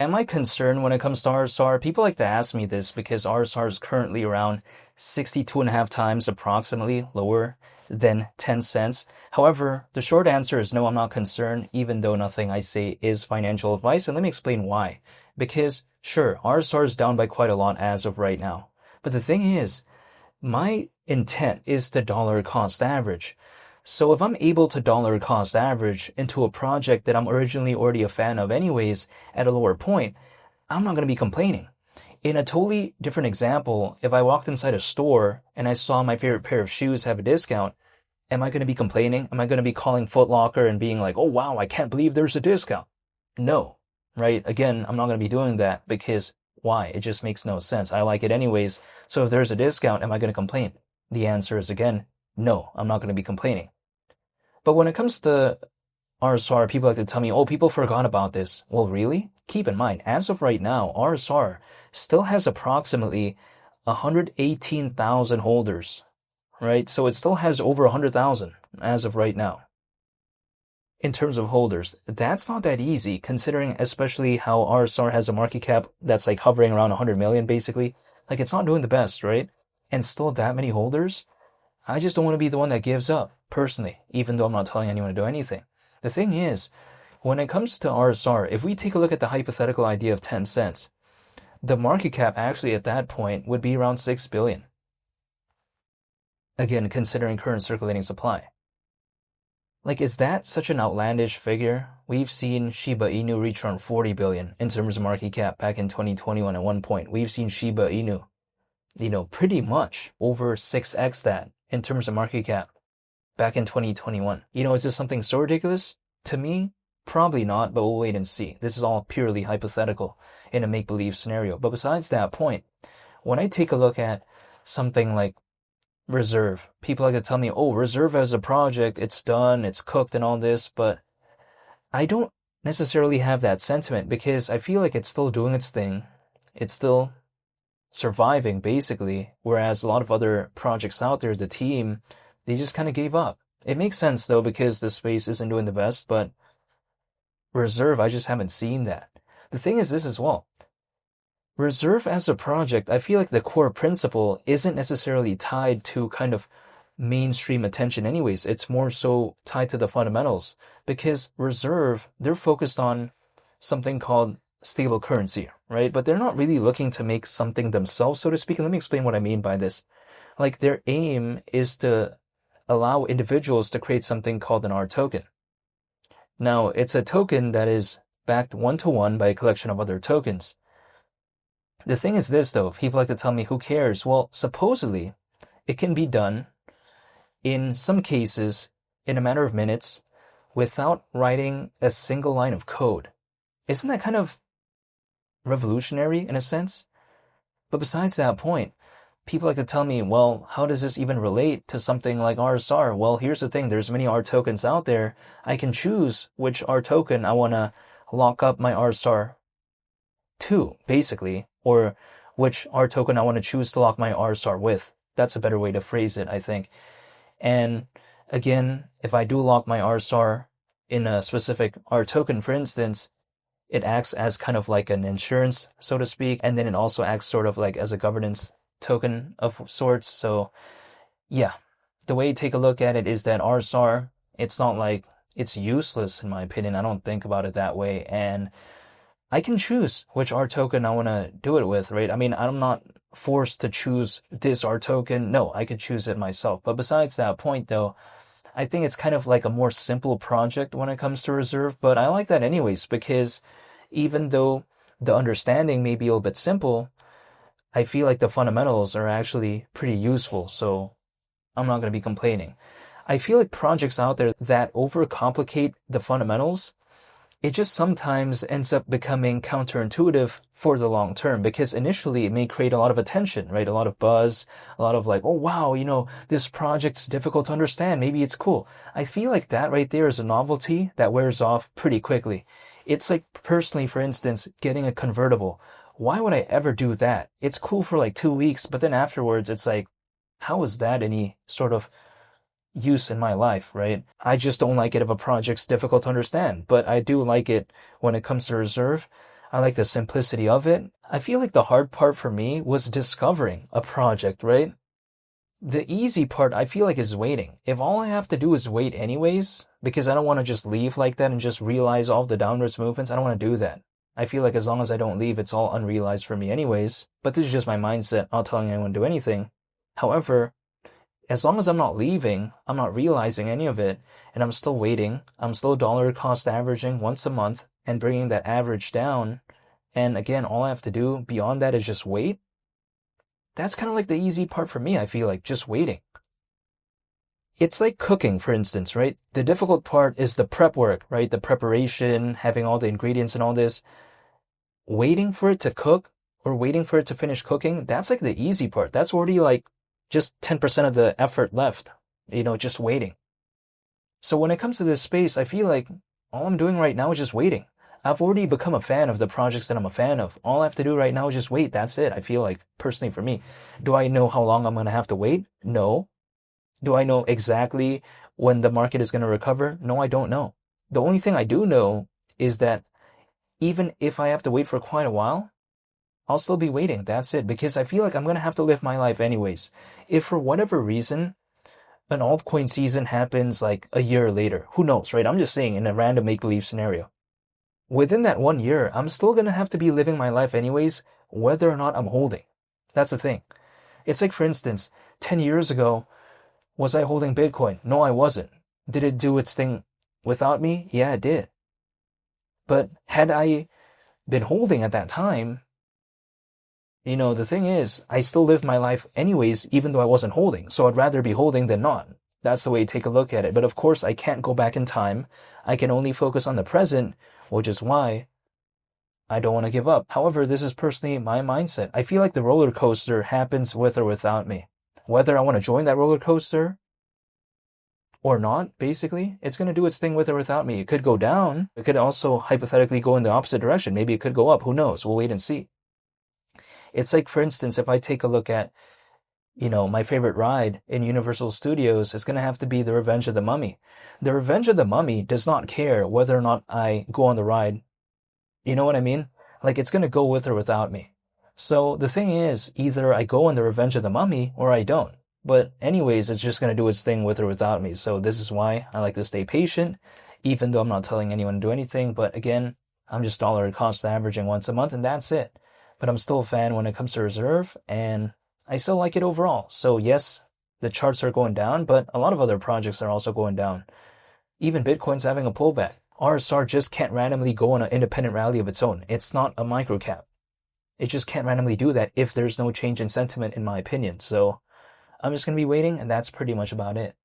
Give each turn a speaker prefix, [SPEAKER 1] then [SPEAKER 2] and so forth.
[SPEAKER 1] Am I concerned when it comes to RSR? People like to ask me this because RSR is currently around 62 and a half times approximately lower than 10 cents. However, the short answer is no, I'm not concerned, even though nothing I say is financial advice. And let me explain why. Because sure, RSR is down by quite a lot as of right now. But the thing is, my intent is to dollar cost average. So if I'm able to dollar cost average into a project that I'm originally already a fan of anyways at a lower point, I'm not going to be complaining. In a totally different example, if I walked inside a store and I saw my favorite pair of shoes have a discount, am I going to be complaining? Am I going to be calling Foot Locker and being like, oh wow, I can't believe there's a discount? No, right? Again, I'm not going to be doing that because why? It just makes no sense. I like it anyways. So if there's a discount, am I going to complain? The answer is again, no, I'm not going to be complaining. But when it comes to RSR, people like to tell me, oh, people forgot about this. Well, really? Keep in mind, as of right now, RSR still has approximately 118,000 holders, right? So it still has over 100,000 as of right now. In terms of holders, that's not that easy considering especially how RSR has a market cap that's like hovering around 100 million basically. Like it's not doing the best, right? And still that many holders? I just don't want to be the one that gives up, personally, even though I'm not telling anyone to do anything. The thing is, when it comes to RSR, if we take a look at the hypothetical idea of 10 cents, the market cap actually at that point would be around 6 billion. Again, considering current circulating supply. Like, is that such an outlandish figure? We've seen Shiba Inu reach around 40 billion in terms of market cap back in 2021 at one point. We've seen Shiba Inu, pretty much over 6x that in terms of market cap back in 2021. Is this something so ridiculous? To me, probably not, but we'll wait and see. This is all purely hypothetical in a make-believe scenario. But besides that point, when I take a look at something like Reserve, people like to tell me, oh, Reserve as a project, it's done, it's cooked and all this, but I don't necessarily have that sentiment because I feel like it's still doing its thing. It's still surviving basically, whereas a lot of other projects out there, the team, they just kind of gave up. It makes sense though because the space isn't doing the best, but Reserve, I just haven't seen that. The thing is this as well. Reserve as a project, I feel like the core principle isn't necessarily tied to kind of mainstream attention anyways. It's more so tied to the fundamentals because Reserve, they're focused on something called stable currency, right? But they're not really looking to make something themselves, so to speak. And let me explain what I mean by this. Like their aim is to allow individuals to create something called an R token. Now, it's a token that is backed one-to-one by a collection of other tokens. The thing is this, though. People like to tell me, who cares? Well, supposedly, it can be done in some cases in a matter of minutes without writing a single line of code. Isn't that kind of revolutionary in a sense? But besides that point, people like to tell me, well, how does this even relate to something like RSR? Well, here's the thing. There's many R tokens out there. I can choose which R token I want to lock up my RSR to, basically, or which R token I want to choose to lock my RSR with. That's a better way to phrase it, I think. And again, if I do lock my RSR in a specific R token, for instance, it acts as kind of like an insurance, so to speak, and then it also acts sort of like as a governance token of sorts. So yeah, the way to take a look at it is that RSR, it's not like it's useless in my opinion. I don't think about it that way. And I can choose which R token I want to do it with, right? I mean, I'm not forced to choose this R token. No, I could choose it myself. But besides that point though, I think it's kind of like a more simple project when it comes to Reserve, but I like that anyways because even though the understanding may be a little bit simple, I feel like the fundamentals are actually pretty useful, so I'm not going to be complaining. I feel like projects out there that overcomplicate the fundamentals, it just sometimes ends up becoming counterintuitive for the long term because initially it may create a lot of attention, right? A lot of buzz, a lot of like, oh wow, this project's difficult to understand. Maybe it's cool. I feel like that right there is a novelty that wears off pretty quickly. It's like personally, for instance, getting a convertible. Why would I ever do that? It's cool for like 2 weeks, but then afterwards it's like, how is that any sort of use in my life, right? I just don't like it if a project's difficult to understand, but I do like it when it comes to Reserve. I like the simplicity of it. I feel like the hard part for me was discovering a project, right? The easy part, I feel like, is waiting. If all I have to do is wait anyways, because I don't want to just leave like that and just realize all the downwards movements, I don't want to do that. I feel like as long as I don't leave, it's all unrealized for me anyways. But this is just my mindset, not telling anyone to do anything. However, as long as I'm not leaving, I'm not realizing any of it, and I'm still waiting, I'm still dollar cost averaging once a month and bringing that average down. And again, all I have to do beyond that is just wait. That's kind of like the easy part for me, I feel like, just waiting. It's like cooking, for instance, right? The difficult part is the prep work, right? The preparation, having all the ingredients and all this. Waiting for it to cook or waiting for it to finish cooking, that's like the easy part. That's already like just 10% of the effort left, just waiting. So when it comes to this space, I feel like all I'm doing right now is just waiting. I've already become a fan of the projects that I'm a fan of. All I have to do right now is just wait. That's it. I feel like, personally for me. Do I know how long I'm going to have to wait? No. Do I know exactly when the market is going to recover? No, I don't know. The only thing I do know is that even if I have to wait for quite a while, I'll still be waiting. That's it. Because I feel like I'm going to have to live my life anyways. If for whatever reason, an altcoin season happens like a year later, who knows, right? I'm just saying in a random make-believe scenario. Within that 1 year, I'm still going to have to be living my life anyways, whether or not I'm holding. That's the thing. It's like, for instance, 10 years ago, was I holding Bitcoin? No, I wasn't. Did it do its thing without me? Yeah, it did. But had I been holding at that time, the thing is, I still lived my life anyways, even though I wasn't holding. So I'd rather be holding than not. That's the way to take a look at it. But of course, I can't go back in time. I can only focus on the present, which is why I don't want to give up. However, this is personally my mindset. I feel like the roller coaster happens with or without me. Whether I want to join that roller coaster or not, basically, it's going to do its thing with or without me. It could go down. It could also hypothetically go in the opposite direction. Maybe it could go up. Who knows? We'll wait and see. It's like, for instance, if I take a look at, my favorite ride in Universal Studios, it's going to have to be The Revenge of the Mummy. The Revenge of the Mummy does not care whether or not I go on the ride. You know what I mean? Like, it's going to go with or without me. So the thing is, either I go on The Revenge of the Mummy or I don't. But anyways, it's just going to do its thing with or without me. So this is why I like to stay patient, even though I'm not telling anyone to do anything. But again, I'm just dollar cost averaging once a month, and that's it. But I'm still a fan when it comes to reserve, and I still like it overall. So yes, the charts are going down, but a lot of other projects are also going down. Even Bitcoin's having a pullback. RSR just can't randomly go on an independent rally of its own. It's not a microcap. It just can't randomly do that if there's no change in sentiment, in my opinion. So I'm just going to be waiting, and that's pretty much about it.